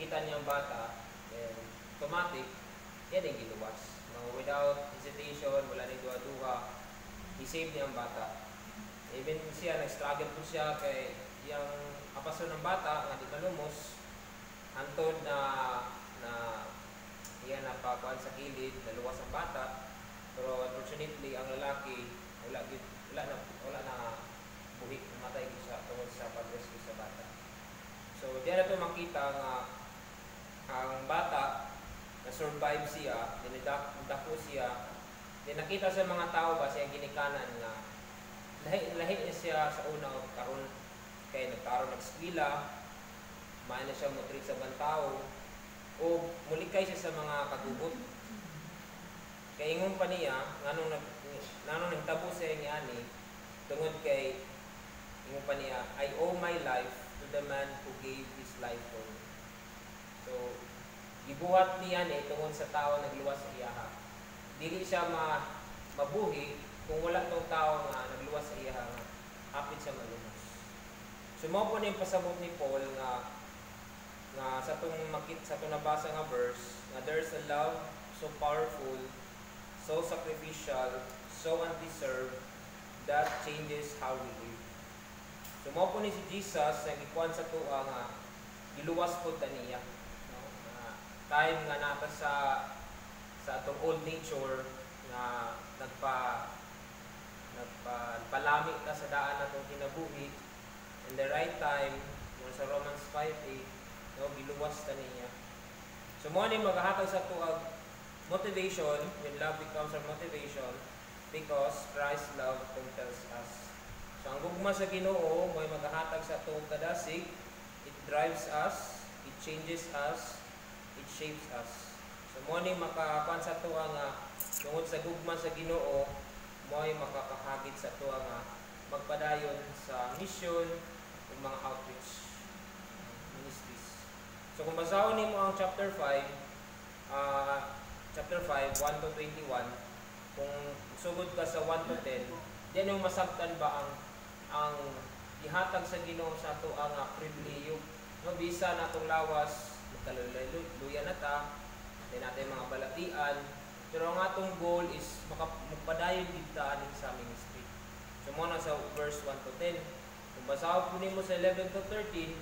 nakita niya ang bata, then automatic, yan ang giluwas. No, without hesitation, wala na duha-duha, i-save niya ang bata. Even siya, nag-struggle po siya kay yung kapaso ng bata, nga di malumos, hantod na iyan napakuan sa kilid, naluwas ang bata. Pero unfortunately, ang lalaki, wala na buhi, namatay siya tungkol sa pag-rescue sa bata. So, diyan na ito makita nga ang bata, na-survive siya, dinidako siya, din nakita sa mga tao ba siya ginikanan nga lahi siya sa una o karon kay nagkaroon nag-eskwela, may na siya motreat sa bantao o mulikay siya sa mga katugot. Kay ingon pa niya nganong nagtabo siya niya ani tungod kay ingon pa niya, I owe my life to the man who gave his life for me. So gibuhat niya ni tungod sa tao nagluwas sa iya. Dili siya mabuhi kung wala tong tao nga nagluwas sa iya nga hapit siya malumos. So mao po ni pasabot ni Paul nga sa tong nabasa nga verse nga there's a love so powerful, so sacrificial, so undeserved that changes how we live. So mao po ni si Jesus nga gikuan sa tuwa nga giluwas po ta niya. No? Time nga nata sa atong old nature nga nagpalami ta sa daan natong kinabuhi, in the right time mo sa Romans 5:8 no giluwas ta niya. So mo ni maghatag sa tuag motivation when love becomes our motivation because Christ's love compels us. So ang gugma sa Ginoo mo'y maghatag sa tuog kadasig, it drives us, it changes us, it shapes us. So mo ni makakuan sa tuwa nga tungod sa gugma sa Ginoo mo'y makakahagit sa tuwa nga magpadayon sa mission ug mga outreach ministries. So kung basahon nimo ang chapter 5, 1 to 21, kung sugod ka sa 1 to 10, diyan yung masabtan ba ang ihatag sa Ginoo sa ato ang pribileyo. No, bisa natong lawas, magkaluya na ta, din natin mga balatian, pero ang atong goal is magpadayon kita aning sa ministry. So muna sa verse 1 to 10, kung basahon po nimo sa 11 to 13,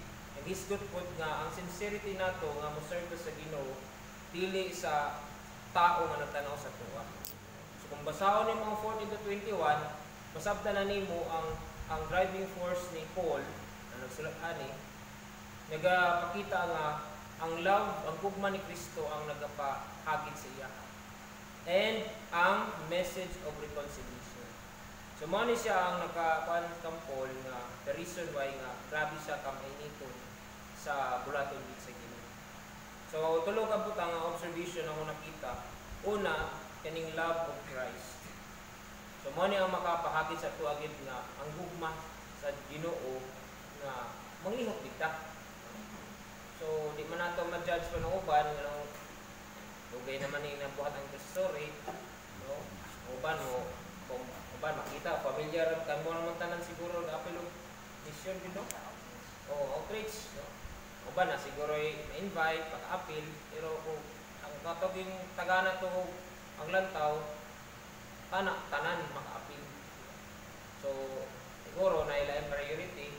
naghisgot po nga ang sincerity nato nga moserve sa Ginoo dili sa tao nga nagtanaw sa tuwa. So kung basahon nimo ang 14 to 21, masabtan na nimo ang driving force ni Paul na nagsulat ani, nagapakita nga ang love, ang gugma ni Kristo ang nagapahagit sa iya. And ang message of reconciliation. So mo ni siya ang nakakuan kang Paul nga the reason why nga grabe siya kamainiton sa bulaton dito sa Ginoo. So tulo ka butang ang observation ang nakita. Una, kaning love of Christ. So mo ni ang makapahagit sa tuagid nga ang gugma sa Ginoo nga manglihok kita. So di man nato ma-judge pa ng uban nga dugay naman ni nabuhat ang story, no? Uban mo kung uban makita familiar kamo naman tanan siguro apil og mission gid no. Outreach, no? Uban na siguro ma-invite pag-apil pero kung ang katog yung tagana to ang lantaw tanan maka-apil. So siguro na ilaing priority.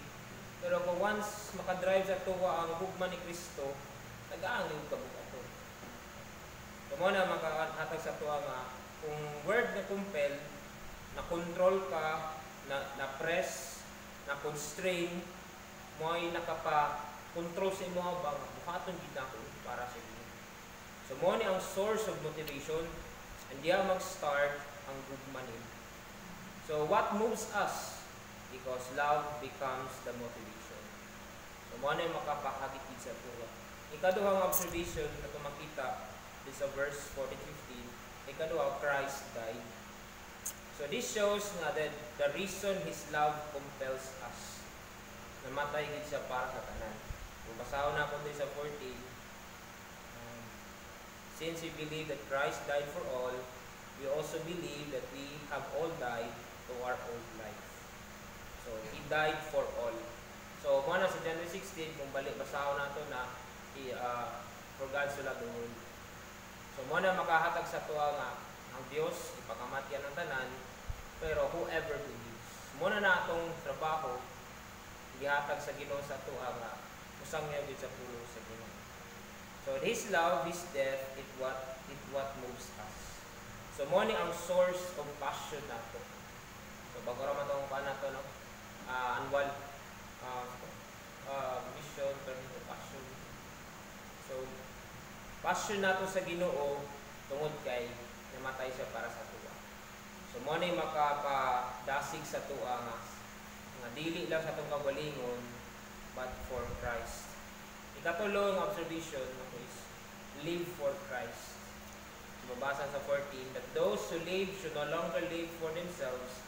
Pero kung once makadrive sa tuwa ang gugma ni Kristo, nag-aangling ka buka to. So mo na makahatag sa tuwa nga, kung word na compel, na-control ka, na-press, na-constrain, mo ay nakapa-control sa imo bang buhaton gid nako para sa inyo. So mo ni ang source of motivation, and diya mag-start ang gugma ni. So what moves us? Because love becomes the motivation. So mo na makapahagit gid sa tuwa. Ikaduhang observation na makita this sa verse 14-15, ikaduha, Christ died. So this shows nga that the reason His love compels us. Namatay gid siya para sa tanan. Kung basahon na ko sa 14, since we believe that Christ died for all, we also believe that we have all died to our old life. So He died for all. So muna sa January 16, kung balik basahon nato na for God so loved the world. So mo na makahatag sa tuwa nga ang Dios ipakamatyan ang tanan, pero whoever believes. Mo na atong trabaho gihatag sa Ginoo sa tuwa nga usang niya gid sa pulo sa Ginoo. So His love, His death, it what moves us. So mo ni ang source of passion nato. So bago ra man tong nato no, annual mission turn into passion. So passion nato sa Ginoo tungod kay namatay siya para sa tuwa. So mo ni makapadasig sa tuwa nga dili lang sa atong kagalingon but for Christ. Ikatulong observation is live for Christ. Mabasa sa 14 that those who live should no longer live for themselves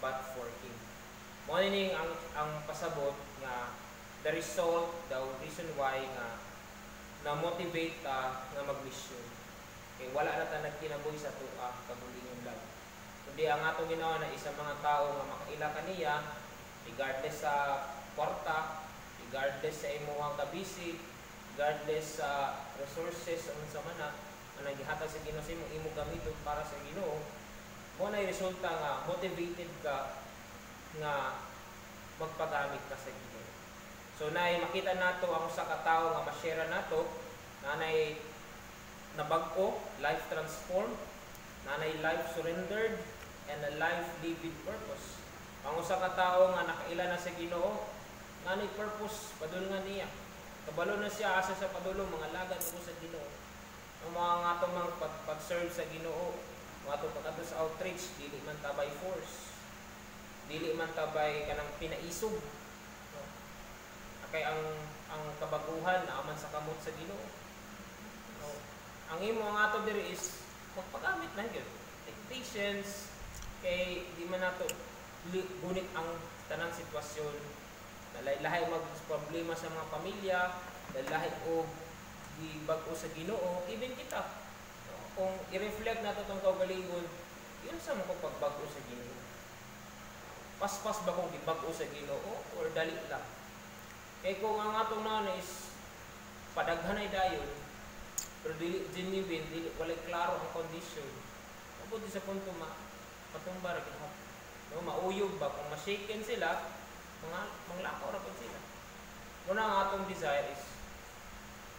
but for Him. Mo ni ang pasabot nga the result, the reason why nga na-motivate ta nga mag-mission. Kaya wala na ta nagkinabuhi sa tuwa kagalingon lang. Kundi ang atong ginawa na isang mga tao nga makaila kaniya regardless sa kwarta, regardless sa imong kabisi, regardless sa resources sa mana na nagihatag sa Ginoo sa imong gamiton para sa Ginoo, mo na resulta nga motivated ka nga magpagamit ka sa Ginoo. So nay makita nato ang usa ka tawo nga ma-share nato, nanay nabag-o, life transformed, nanay life surrendered, and a life lived with purpose. Ang usa ka tawo nga nakaila na sa Ginoo, nanay purpose padulungan niya. Kabalo na siya asa sa padulong mga lagad ko sa Ginoo. Ang mga atong mga pag-serve sa Ginoo, mga atong pagkadto sa outreach, dili man ta by force. Dili man ta by kanang pinaisog. No? Kay ang kabaguhan naaman sa kamot sa Ginoo. No? Ang imo nga ato diri is magpagamit na gyud. Take patience kay di man nato gunit ang tanang sitwasyon. Lahi mag problema sa mga pamilya, lahi og gibag-o sa Ginoo, even kita. No? Kung i-reflect nato tong kaugalingon, yun sa mo pagbag-o sa Ginoo. Paspas ba kung gibag-o sa Ginoo or dali lang? Kay kung ang atong nana is padaghan ay dayon, pero dili genuine, dili walay klaro ang condition. Abot sa punto patumba ra gihap. No, mauyog ba kung ma-shaken sila, manglakaw ra pud sila. Una ang atong desire is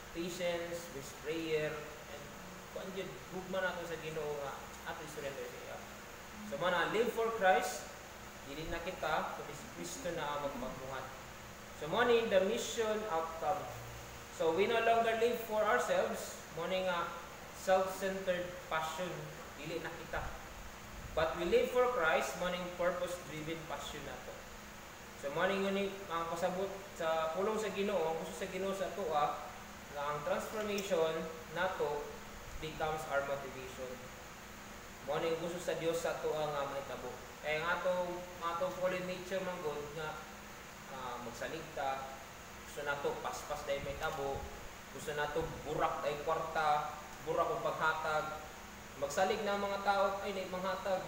patience, with prayer, and kung yun, gugma natin sa Ginoo nga ato surrender siya. So mana live for Christ, dili na kita kundi si Kristo na magpagbuhat. So mo ni the mission outcome. So we no longer live for ourselves, mo ni nga self-centered passion, dili na kita. But we live for Christ, mo ning purpose-driven passion nato. So mo ning ang pasabot sa pulong sa Ginoo, gusto sa Ginoo sa tuwa nga ang transformation nato becomes our motivation. Mo ning gusto sa Dios sa tuwa nga mahitabo. Kaya ang ato fallen nature man gud nga magsaligta, gusto nato paspas dahil may tabo, gusto nato burak dahil kwarta, burak og paghatag. Magsalig na mga tao ay di manghatag,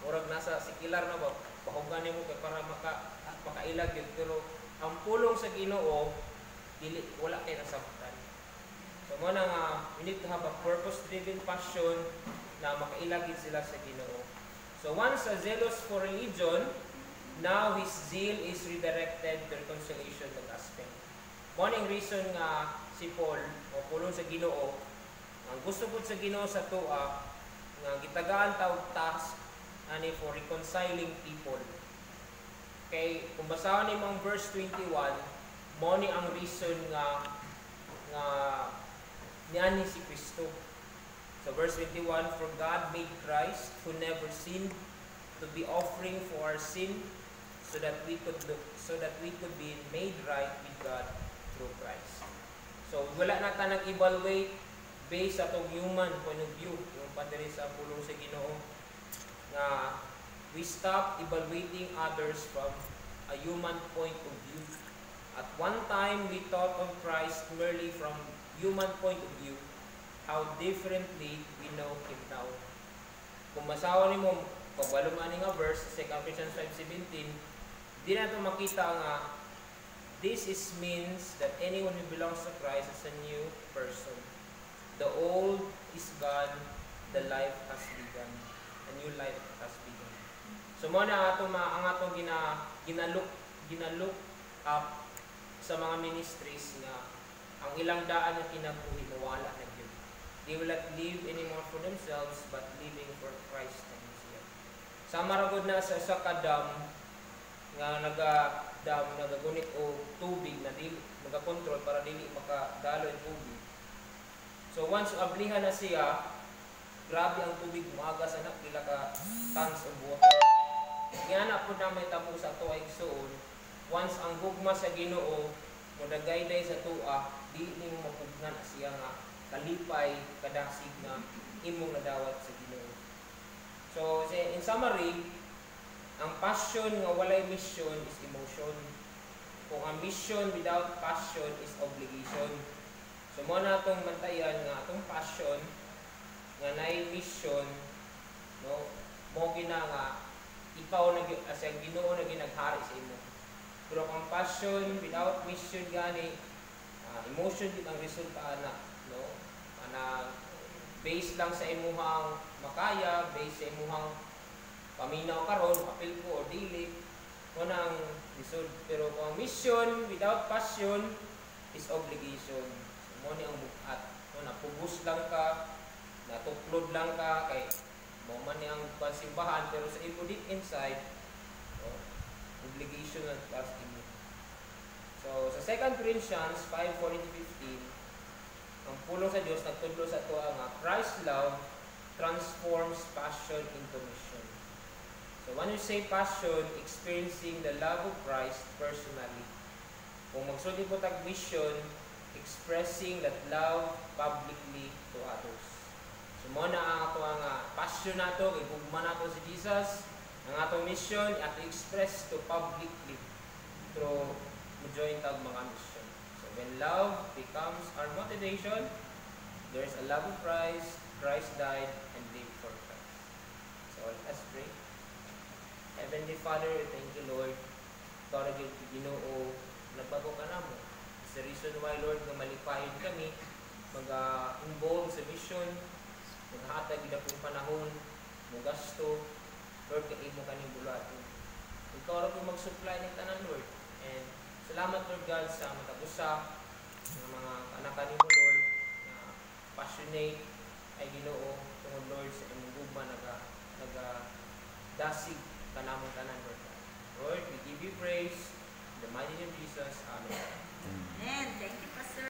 murag nasa sikilar na ba, pahugan nimo kay para makailag yun. Pero ang pulong sa Ginoo dili wala kay nasabtan. So mo na nga we need to have a purpose-driven passion na makailag sila sa Ginoo. So once a zealous for religion, now his zeal is redirected to reconciliation the gospel. Mo ning reason nga si Paul o pulong sa Ginoo ang gusto pud sa Ginoo sa tuwa nga gitagaan ta og task ani for reconciling people. Kay kung basahon nimo ang verse 21, mo ni ang reason nga niani si Kristo. So verse 21, for God made Christ who never sinned to be offering for our sin so that we could be made right with God through Christ. So wala na ta nag-evaluate based sa atong human point of view, yung padre sa pulong sa Ginoo, na we stop evaluating others from a human point of view. At one time, we thought of Christ merely from human point of view, how differently we know Him now. Kung masawa ni mo, pabalong ani nga verse, 2 Corinthians 5:17, di na ito makita nga this is means that anyone who belongs to Christ is a new person. The old is gone, the life has begun. A new life has begun. So mo na ang atong ginalook up sa mga ministries nga ang ilang daan nga kinabuhi mawala na gyud. They will not live anymore for themselves but living for Christ and siya. Sama ra gud na sa dam nga nagagunit o tubig na dili magakontrol para dili makadalo ang tubig. So once ablihan na siya, grabe ang tubig umaga sa pila ka tons of water. Nga na po na may tabo sa tuwa igsoon, once ang gugma sa Ginoo mo dagayday sa tuwa, di nimo mapugnan siya nga kalipay kadasig na imong nadawat sa Ginoo. So in summary, ang passion nga walay mission is emotion. Kung ang mission without passion is obligation. So mo na itong bantayan nga itong passion nga naay mission, no, mo gina nga ikaw na as ang Ginoo na ginaghari sa imo. Pero ang passion without mission gani, emotion din ang resulta na, no, ana based lang sa imuhang makaya, based sa imuhang paminaw karon, apil ko o dili, mo na ang result. Pero kung mission without passion is obligation. So, mo ni ang bukat. No, napugos lang ka, natuklod lang ka, kay mo man ni ang pansimbahan, pero sa imo deep inside, obligation at trust in you. So, sa 2 Corinthians 5:14-15, ang pulong sa Dios nagtudlo sa tuwa nga Christ's love transforms passion into mission. So, when you say passion, experiencing the love of Christ personally. Kung magsulti po tag mission, expressing that love publicly to others. So, mo na ang ato nga passion nato, igugma nato si Jesus. Ang atong mission, ato express to publicly through join tag mga mission. So, when love becomes our motivation, there's a love of Christ. Christ died and lived for Christ. So, let's pray. Heavenly Father, thank you, Lord. Para yung Ginoo, nagbago ka na mo. It's the reason why, Lord, na malipayon kami, mag-involve sa mission, maghatag na pong panahon, magasto, Lord, kain mo kaning bulaton. Ikaw rin mag-supply ng tanan, Lord. And salamat, Lord God, sa matagusa, ng mga anak-anin mo, Lord, na passionate ay Ginoo, tungod, Lord, sa imong gugma, naga-dasig kanamong tanan, Lord. Lord, we give you praise. In the mighty name of Jesus. Amen.